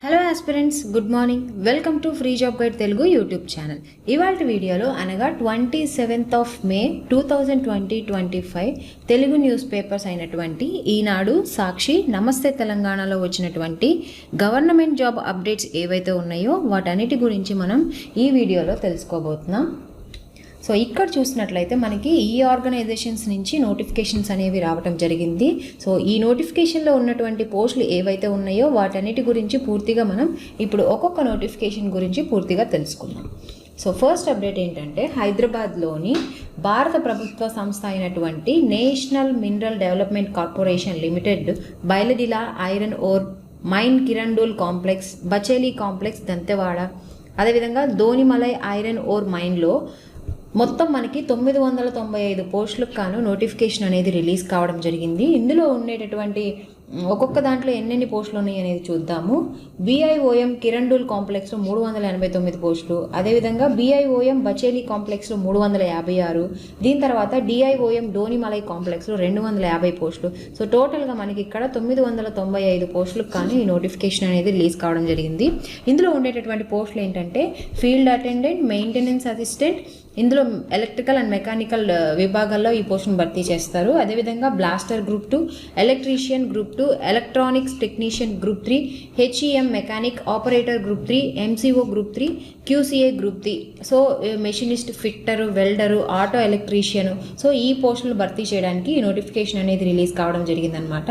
Hello aspirants, good morning. Welcome to free job guide Telugu YouTube channel. ఇవాళ వీడియోలో అనగా 27th May 2025 Telugu news papers అయినటువంటి ఈనాడు, సాక్షి, నమస్తే తెలంగాణలో వచ్చినటువంటి గవర్నమెంట్ జాబ్ అప్డేట్స్ ఏవైతే ఉన్నాయో వాటన్నిటి గురించి మనం ఈ వీడియోలో తెలుసుకోబోతున్నాం. సో ఇక్కడ చూసినట్లయితే మనకి ఈ ఆర్గనైజేషన్స్ నుంచి నోటిఫికేషన్స్ అనేవి రావటం జరిగింది. సో ఈ నోటిఫికేషన్లో ఉన్నటువంటి పోస్టులు ఏవైతే ఉన్నాయో వాటన్నిటి గురించి పూర్తిగా మనం ఇప్పుడు ఒక్కొక్క నోటిఫికేషన్ గురించి పూర్తిగా తెలుసుకుందాం. సో ఫస్ట్ అప్డేట్ ఏంటంటే, హైదరాబాద్లోని భారత ప్రభుత్వ సంస్థ అయినటువంటి national mineral development corporation limited Bailadila iron ore mine, Kirandul complex, Bacheli complex, Dantewada, అదేవిధంగా దోనిమలై ఐరన్ ఓర్ మైన్లో మొత్తం మనకి 995 పోస్టులకు గాను నోటిఫికేషన్ అనేది రిలీజ్ కావడం జరిగింది. ఇందులో ఉండేటటువంటి ఒక్కొక్క దాంట్లో ఎన్నెన్ని పోస్టులు ఉన్నాయి అనేది చూద్దాము. BIOM కిరండూల్ కాంప్లెక్స్లో 389 పోస్టులు, అదేవిధంగా BIOM బచేలీ కాంప్లెక్స్లో 356, దీని తర్వాత DIOM డోనిమలై కాంప్లెక్స్లో 250 పోస్టులు. సో టోటల్గా మనకి ఇక్కడ 995 పోస్టులకు కానీ ఈ నోటిఫికేషన్ అనేది రిలీజ్ కావడం జరిగింది. ఇందులో ఉండేటటువంటి పోస్టులు ఏంటంటే ఫీల్డ్ అటెండెంట్, మెయింటెనెన్స్ అసిస్టెంట్, ఇందులో ఎలక్ట్రికల్ అండ్ మెకానికల్ విభాగాల్లో ఈ పోస్టును భర్తీ చేస్తారు. అదేవిధంగా blaster group 2, electrician group 2, electronics technician group 3, HEM mechanic, operator group 3, MCO group 3, QCA group 3. So machinist, fitter, welder, auto electrician, so ఈ పోస్టులు భర్తీ చేయడానికి ఈ నోటిఫికేషన్ అనేది రిలీజ్ కావడం జరిగిందనమాట.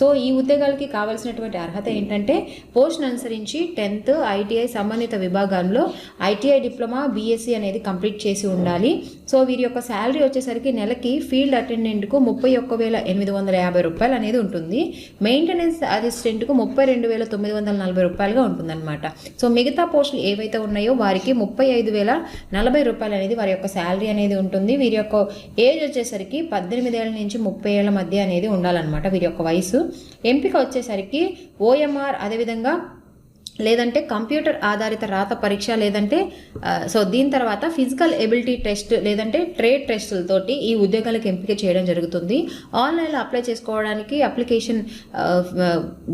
సో ఈ ఉద్యోగాలకి కావాల్సినటువంటి అర్హత ఏంటంటే, పోస్ట్ను అనుసరించి 10th ITI సంబంధిత విభాగాల్లో ITI డిప్లొమా, BSc అనేది కంప్లీట్ చేసి ఉండాలి. సో వీరి యొక్క శాలరీ వచ్చేసరికి నెలకి ఫీల్డ్ అటెండెంట్కు 31,850 రూపాయలు అనేది ఉంటుంది. మెయింటెనెన్స్ అసిస్టెంట్కు 32,940 రూపాయలుగా ఉంటుందన్నమాట. సో మిగతా పోస్టులు ఏవైతే ఉన్నాయో వారికి 35,040 రూపాయలు అనేది వారి యొక్క శాలరీ అనేది ఉంటుంది. వీరి యొక్క ఏజ్ వచ్చేసరికి 18 ఏళ్ళ నుంచి 30 ఏళ్ళ మధ్య అనేది ఉండాలన్నమాట వీరి యొక్క వయసు. ఎంపిక వచ్చేసరికి OMR, అదేవిధంగా లేదంటే కంప్యూటర్ ఆధారిత రాత పరీక్ష, లేదంటే సో దీని తర్వాత ఫిజికల్ ఎబిలిటీ టెస్ట్, లేదంటే ట్రేడ్ టెస్టులతోటి ఈ ఉద్యోగాలకు ఎంపిక చేయడం జరుగుతుంది. ఆన్లైన్లో అప్లై చేసుకోవడానికి అప్లికేషన్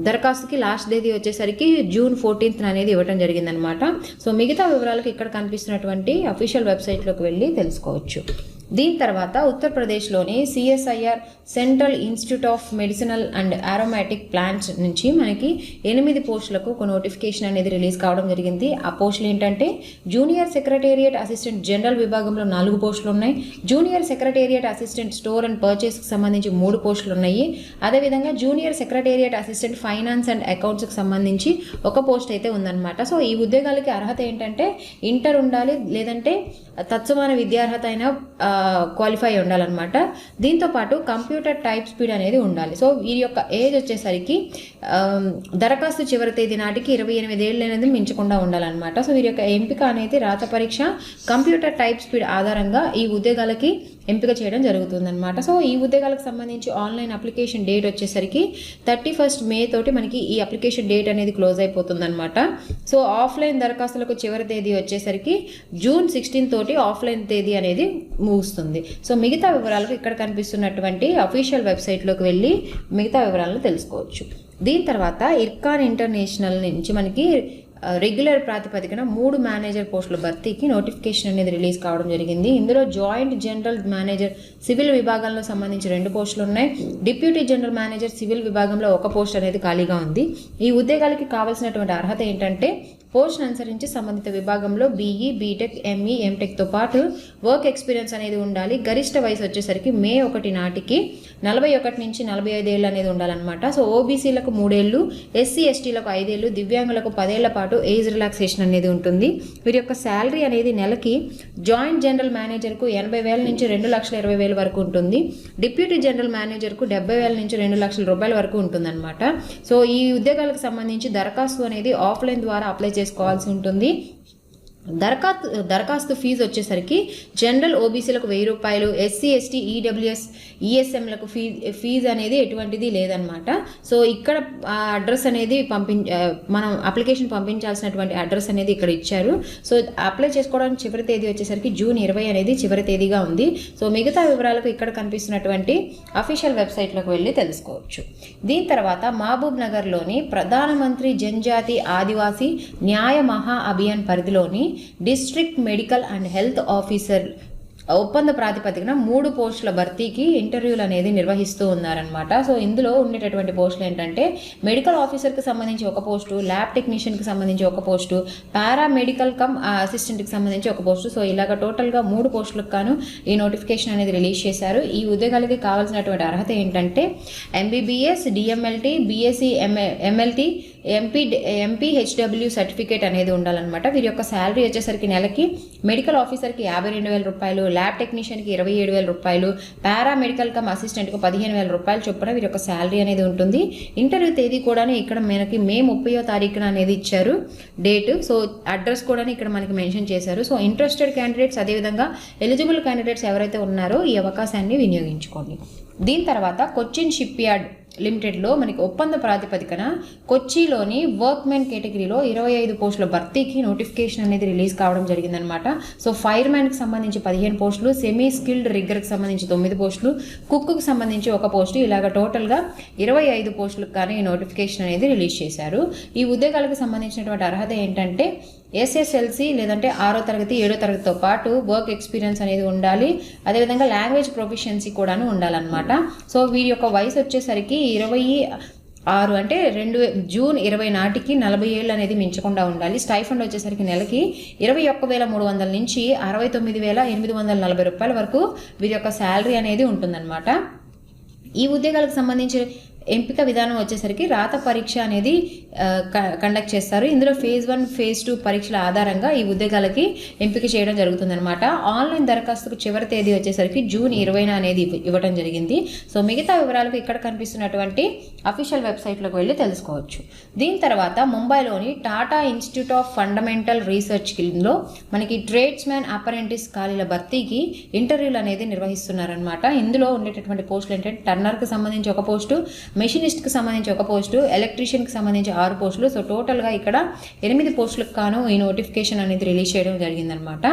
దరఖాస్తుకి లాస్ట్ తేదీ వచ్చేసరికి June 14th అనేది ఇవ్వడం జరిగిందనమాట. సో మిగతా వివరాలకు ఇక్కడ కనిపిస్తున్నటువంటి అఫీషియల్ వెబ్సైట్లోకి వెళ్ళి తెలుసుకోవచ్చు. దీని తర్వాత ఉత్తరప్రదేశ్లోని CSIR central institute of medicinal and aromatic plants నుంచి మనకి 8 పోస్టులకు ఒక నోటిఫికేషన్ అనేది రిలీజ్ కావడం జరిగింది. ఆ పోస్టులు ఏంటంటే, జూనియర్ సెక్రటేరియట్ అసిస్టెంట్ జనరల్ విభాగంలో 4 పోస్టులు ఉన్నాయి. Junior secretariat assistant store and పర్చేస్కి సంబంధించి 3 పోస్టులు ఉన్నాయి. అదేవిధంగా junior secretariat assistant finance and అకౌంట్స్కి సంబంధించి 1 పోస్ట్ అయితే ఉందన్నమాట. సో ఈ ఉద్యోగాలకి అర్హత ఏంటంటే ఇంటర్ ఉండాలి, లేదంటే తత్సమాన విద్యార్హత అయిన క్వాలిఫై ఉండాలన్నమాట. దీంతో పాటు కంప్యూటర్ టైప్ స్పీడ్ అనేది ఉండాలి. సో వీరి యొక్క ఏజ్ వచ్చేసరికి దరఖాస్తు చివరి తేదీ నాటికి 28 ఏళ్ళు అనేది మించకుండా ఉండాలన్నమాట. సో వీరి యొక్క ఎంపిక అనేది రాత పరీక్ష, కంప్యూటర్ టైప్ స్పీడ్ ఆధారంగా ఈ ఉద్యోగాలకి ఎంపిక చేయడం జరుగుతుందన్నమాట. సో ఈ ఉద్యోగాలకు సంబంధించి ఆన్లైన్ అప్లికేషన్ డేట్ వచ్చేసరికి 31st May తోటి మనకి ఈ అప్లికేషన్ డేట్ అనేది క్లోజ్ అయిపోతుందన్నమాట. సో ఆఫ్లైన్ దరఖాస్తులకు చివరి తేదీ వచ్చేసరికి June 16 తోటి ఆఫ్లైన్ తేదీ అనేది ముగుస్తుంది. సో మిగతా వివరాలకు ఇక్కడ కనిపిస్తున్నటువంటి అఫీషియల్ వెబ్సైట్లోకి వెళ్ళి మిగతా వివరాలను తెలుసుకోవచ్చు. దీని తర్వాత ఇర్కాన్ ఇంటర్నేషనల్ నుంచి మనకి రెగ్యులర్ ప్రాతిపదికన 3 మేనేజర్ పోస్టుల భర్తీకి నోటిఫికేషన్ అనేది రిలీజ్ కావడం జరిగింది. ఇందులో జాయింట్ జనరల్ మేనేజర్ సివిల్ విభాగంలో సంబంధించి 2 పోస్టులు ఉన్నాయి. డిప్యూటీ జనరల్ మేనేజర్ సివిల్ విభాగంలో 1 పోస్ట్ అనేది ఖాళీగా ఉంది. ఈ ఉద్యోగాలకి కావాల్సినటువంటి అర్హత ఏంటంటే, పోస్ట్ను అనుసరించి సంబంధిత విభాగంలో BE, BTech, ME, MTechతో పాటు వర్క్ ఎక్స్పీరియన్స్ అనేది ఉండాలి. గరిష్ట వయసు వచ్చేసరికి May 1 నాటికి 41 నుంచి 45 ఏళ్ళు అనేది ఉండాలన్నమాట. సో OBCలకు 3 ఏళ్ళు, SC, STలకు 5 ఏళ్ళు, దివ్యాంగులకు 10 ఏళ్ల పాటు ఏజ్ రిలాక్సేషన్ అనేది ఉంటుంది. వీరి యొక్క శాలరీ అనేది నెలకి జాయింట్ జనరల్ మేనేజర్కు 80,000 నుంచి 2,20,000 వరకు ఉంటుంది. డిప్యూటీ జనరల్ మేనేజర్కు 70,000 నుంచి 2,00,000 రూపాయల వరకు ఉంటుందన్నమాట. సో ఈ ఉద్యోగాలకు సంబంధించి దరఖాస్తు అనేది ఆఫ్లైన్ ద్వారా అప్లై చేసుకోవాల్సి ఉంటుంది. దరఖాస్తు ఫీజు వచ్చేసరికి జనరల్ ఓబీసీలకు 1000 రూపాయలు, ఎస్సీ ఎస్టీ ఈడబ్ల్యూఎస్ ఈఎస్ఎంలకు ఫీజు అనేది ఎటువంటిది లేదనమాట. సో ఇక్కడ ఆ అడ్రస్ అనేది మనం అప్లికేషన్ పంపించాల్సినటువంటి అడ్రస్ అనేది ఇక్కడ ఇచ్చారు. సో అప్లై చేసుకోవడానికి చివరి తేదీ వచ్చేసరికి జూన్ 20 అనేది చివరి తేదీగా ఉంది. సో మిగతా వివరాలకు ఇక్కడ కనిపిస్తున్నటువంటి అఫీషియల్ వెబ్సైట్లోకి వెళ్ళి తెలుసుకోవచ్చు. దీని తర్వాత మహబూబ్ నగర్లోని ప్రధానమంత్రి జనజాతి ఆదివాసీ న్యాయ మహా అభియాన్ పరిధిలోని district medical and health officer ఒప్పంద ప్రాతిపదికన 3 పోస్టుల భర్తీకి ఇంటర్వ్యూలు అనేది నిర్వహిస్తూ ఉన్నారనమాట. సో ఇందులో ఉండేటటువంటి పోస్టులు ఏంటంటే మెడికల్ ఆఫీసర్కి సంబంధించి ఒక పోస్టు, ల్యాబ్ టెక్నీషియన్కి సంబంధించి ఒక పోస్టు, పారామెడికల్ కమ్ అసిస్టెంట్కి సంబంధించి ఒక పోస్టు. సో ఇలాగ టోటల్గా 3 పోస్టులకు గాను ఈ నోటిఫికేషన్ అనేది రిలీజ్ చేశారు. ఈ ఉద్యోగాలకి కావాల్సినటువంటి అర్హత ఏంటంటే MBBS, DMLT, BSc MLT, MPHW certificate అనేది ఉండాలన్నమాట. వీరి యొక్క శాలరీ వచ్చేసరికి నెలకి మెడికల్ ఆఫీసర్కి 52,000 రూపాయలు, ల్యాబ్ టెక్నీషియన్కి 27,000 రూపాయలు, పారామెడికల్ కమ్ అసిస్టెంట్కి 15,000 రూపాయలు చొప్పున వీరి యొక్క శాలరీ అనేది ఉంటుంది. ఇంటర్వ్యూ తేదీ కూడా ఇక్కడ మనకి మే 30వ తారీఖున అనేది ఇచ్చారు డేట్. సో అడ్రస్ కూడా ఇక్కడ మనకి మెన్షన్ చేశారు. సో ఇంట్రెస్టెడ్ క్యాండిడేట్స్ అదేవిధంగా ఎలిజిబుల్ క్యాండిడేట్స్ ఎవరైతే ఉన్నారో ఈ అవకాశాన్ని వినియోగించుకోండి. దీని తర్వాత కొచ్చిన్ షిప్ యార్డ్ లిమిటెడ్లో మనకి ఒప్పంద ప్రాతిపదికన కొచ్చిలోని వర్క్మెన్ కేటగిరీలో 25 పోస్టుల భర్తీకి నోటిఫికేషన్ అనేది రిలీజ్ కావడం జరిగిందనమాట. సో ఫైర్ మ్యాన్కి సంబంధించి 15 పోస్టులు, సెమీ స్కిల్డ్ రిగ్గర్కి సంబంధించి 9 పోస్టులు, కుక్కు సంబంధించి 1 పోస్టు, ఇలాగ టోటల్గా 25 పోస్టులకు కానీ ఈ నోటిఫికేషన్ అనేది రిలీజ్ చేశారు. ఈ ఉద్యోగాలకు సంబంధించినటువంటి అర్హత ఏంటంటే ఎస్ఎస్ఎల్సి లేదంటే 6వ తరగతి 7వ తరగతితో పాటు వర్క్ ఎక్స్పీరియన్స్ అనేది ఉండాలి. అదేవిధంగా లాంగ్వేజ్ ప్రొఫిషియన్సీ కూడాను ఉండాలన్నమాట. సో వీరి యొక్క వయసు వచ్చేసరికి 26 అంటే జూన్ 20 నాటికి 40 ఏళ్ళు అనేది మించకుండా ఉండాలి. స్టైఫండ్ వచ్చేసరికి నెలకి 21,300 నుంచి 69,840 రూపాయల వరకు వీరి యొక్క శాలరీ అనేది ఉంటుందన్నమాట. ఈ ఉద్యోగాలకు సంబంధించి ఎంపిక విధానం వచ్చేసరికి రాత పరీక్ష అనేది కండక్ట్ చేస్తారు. ఇందులో ఫేజ్ 1, ఫేజ్ 2 పరీక్షల ఆధారంగా ఈ ఉద్యోగాలకి ఎంపిక చేయడం జరుగుతుందన్నమాట. ఆన్లైన్ దరఖాస్తుకు చివరి తేదీ వచ్చేసరికి జూన్ 20 అనేది ఇవ్వడం జరిగింది. సో మిగతా వివరాలకు ఇక్కడ కనిపిస్తున్నటువంటి అఫీషియల్ వెబ్సైట్లోకి వెళ్ళి తెలుసుకోవచ్చు. దీని తర్వాత ముంబైలోని టాటా ఇన్స్టిట్యూట్ ఆఫ్ ఫండమెంటల్ రీసెర్చ్లో మనకి ట్రేడ్స్మెన్ అప్రెంటిస్ ఖాళీల భర్తీకి ఇంటర్వ్యూలు అనేది నిర్వహిస్తున్నారనమాట. ఇందులో ఉండేటటువంటి పోస్టులు ఏంటంటే టర్నర్కి సంబంధించి 1 పోస్టు, మెషినిస్ట్కి సంబంధించి 1 పోస్టు, ఎలక్ట్రీషియన్కి సంబంధించి 6 పోస్టులు. సో టోటల్గా ఇక్కడ 8 పోస్టులకు గాను ఈ నోటిఫికేషన్ అనేది రిలీజ్ చేయడం జరిగిందనమాట.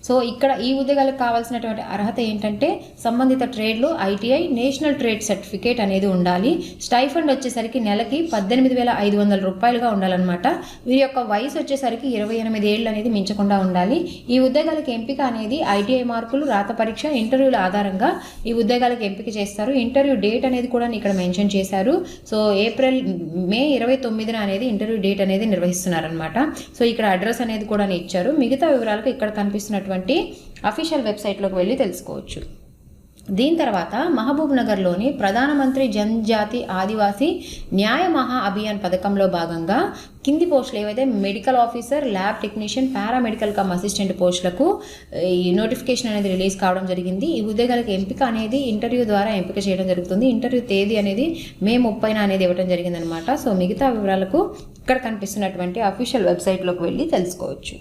సో ఇక్కడ ఈ ఉద్యోగాలకు కావాల్సినటువంటి అర్హత ఏంటంటే సంబంధిత ట్రేడ్లో ఐటీఐ, నేషనల్ ట్రేడ్ సర్టిఫికేట్ అనేది ఉండాలి. స్టైఫండ్ వచ్చేసరికి నెలకి 18,500 రూపాయలుగా ఉండాలన్నమాట. వీరి యొక్క వయసు వచ్చేసరికి 28 ఏళ్ళు అనేది మించకుండా ఉండాలి. ఈ ఉద్యోగాలకు ఎంపిక అనేది ఐటీఐ మార్కులు, రాత పరీక్ష, ఇంటర్వ్యూల ఆధారంగా ఈ ఉద్యోగాలకు ఎంపిక చేస్తారు. ఇంటర్వ్యూ డేట్ అనేది కూడా ఇక్కడ మెన్షన్ చేశారు. సో మే 29న అనేది ఇంటర్వ్యూ డేట్ అనేది నిర్వహిస్తున్నారనమాట. సో ఇక్కడ అడ్రస్ అనేది కూడా ఇచ్చారు. మిగతా వివరాలకు ఇక్కడ కనిపిస్తున్నటువంటి అఫీషియల్ వెబ్సైట్లోకి వెళ్ళి తెలుసుకోవచ్చు. దీని తర్వాత మహబూబ్ నగర్లోని ప్రధానమంత్రి జనజాతి ఆదివాసీ న్యాయ మహా అభియాన్ పథకంలో భాగంగా కింది పోస్టులు ఏవైతే medical officer, lab technician, paramedical come assistant పోస్టులకు ఈ నోటిఫికేషన్ అనేది రిలీజ్ కావడం జరిగింది. ఈ ఉద్యోగాలకు ఎంపిక అనేది ఇంటర్వ్యూ ద్వారా ఎంపిక చేయడం జరుగుతుంది. ఇంటర్వ్యూ తేదీ అనేది మే 30న అనేది ఇవ్వడం జరిగిందనమాట. సో మిగతా వివరాలకు ఇక్కడ కనిపిస్తున్నటువంటి అఫీషియల్ వెబ్సైట్లోకి వెళ్ళి తెలుసుకోవచ్చు.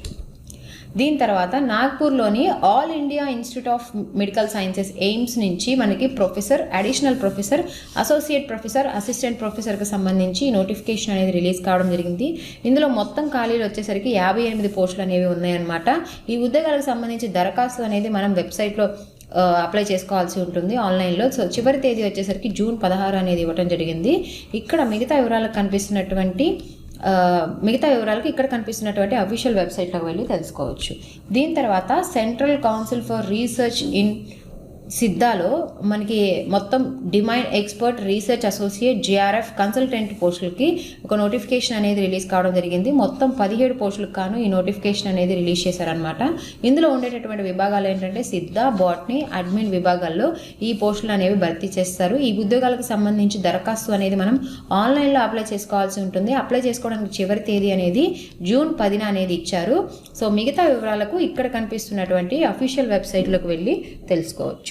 దీని తర్వాత నాగ్పూర్లోని all India institute of medical sciences AIIMS నుంచి మనకి professor, additional professor, associate professor, assistant ప్రొఫెసర్కి సంబంధించి నోటిఫికేషన్ అనేది రిలీజ్ కావడం జరిగింది. ఇందులో మొత్తం ఖాళీలు వచ్చేసరికి 58 పోస్టులు అనేవి ఉన్నాయన్నమాట. ఈ ఉద్యోగాలకు సంబంధించి దరఖాస్తు అనేది మనం వెబ్సైట్లో అప్లై చేసుకోవాల్సి ఉంటుంది ఆన్లైన్లో. సో చివరి తేదీ వచ్చేసరికి జూన్ 16 అనేది ఇవ్వడం జరిగింది. ఇక్కడ మిగతా వివరాలకు కనిపిస్తున్నటువంటి ఇక్కడ కనిపిస్తున్నటువంటి అఫీషియల్ వెబ్సైట్లోకి వెళ్ళి తెలుసుకోవచ్చు. దీని తర్వాత central council for research in సిద్ధాలో మనకి మొత్తం domain expert, research associate, JRF consultant పోస్టులకి ఒక నోటిఫికేషన్ అనేది రిలీజ్ కావడం జరిగింది. మొత్తం 17 పోస్టులకు గాను ఈ నోటిఫికేషన్ అనేది రిలీజ్ చేశారనమాట. ఇందులో ఉండేటటువంటి విభాగాలు ఏంటంటే సిద్ధ, బాటనీ, అడ్మిన్ విభాగాల్లో ఈ పోస్టులు అనేవి భర్తీ చేస్తారు. ఈ ఉద్యోగాలకు సంబంధించి దరఖాస్తు అనేది మనం ఆన్లైన్లో అప్లై చేసుకోవాల్సి ఉంటుంది. అప్లై చేసుకోవడానికి చివరి తేదీ అనేది జూన్ 10న అనేది ఇచ్చారు. సో మిగతా వివరాలకు ఇక్కడ కనిపిస్తున్నటువంటి అఫీషియల్ వెబ్సైట్లోకి వెళ్ళి తెలుసుకోవచ్చు.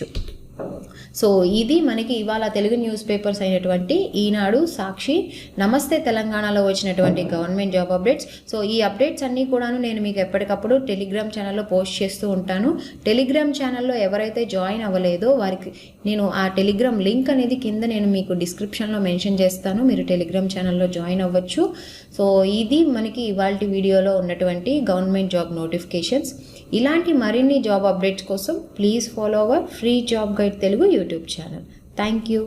సో ఇది మనకి ఇవాళ తెలుగు న్యూస్ పేపర్స్ అయినటువంటి ఈనాడు, సాక్షి, నమస్తే తెలంగాణలో వచ్చినటువంటి గవర్నమెంట్ జాబ్ అప్డేట్స్. సో ఈ అప్డేట్స్ అన్నీ కూడాను నేను మీకు ఎప్పటికప్పుడు టెలిగ్రామ్ ఛానల్లో పోస్ట్ చేస్తూ ఉంటాను. టెలిగ్రామ్ ఛానల్లో ఎవరైతే జాయిన్ అవ్వలేదో వారికి నేను ఆ టెలిగ్రామ్ లింక్ అనేది కింద నేను మీకు డిస్క్రిప్షన్లో మెన్షన్ చేస్తాను. మీరు టెలిగ్రామ్ ఛానల్లో జాయిన్ అవ్వచ్చు. సో ఇది మనకి ఇవాళ వీడియోలో ఉన్నటువంటి గవర్నమెంట్ జాబ్ నోటిఫికేషన్స్. ఇలాంటి మరిన్ని జాబ్ అప్డేట్స్ కోసం please follow our free job guide Telugu YouTube channel. Thank you.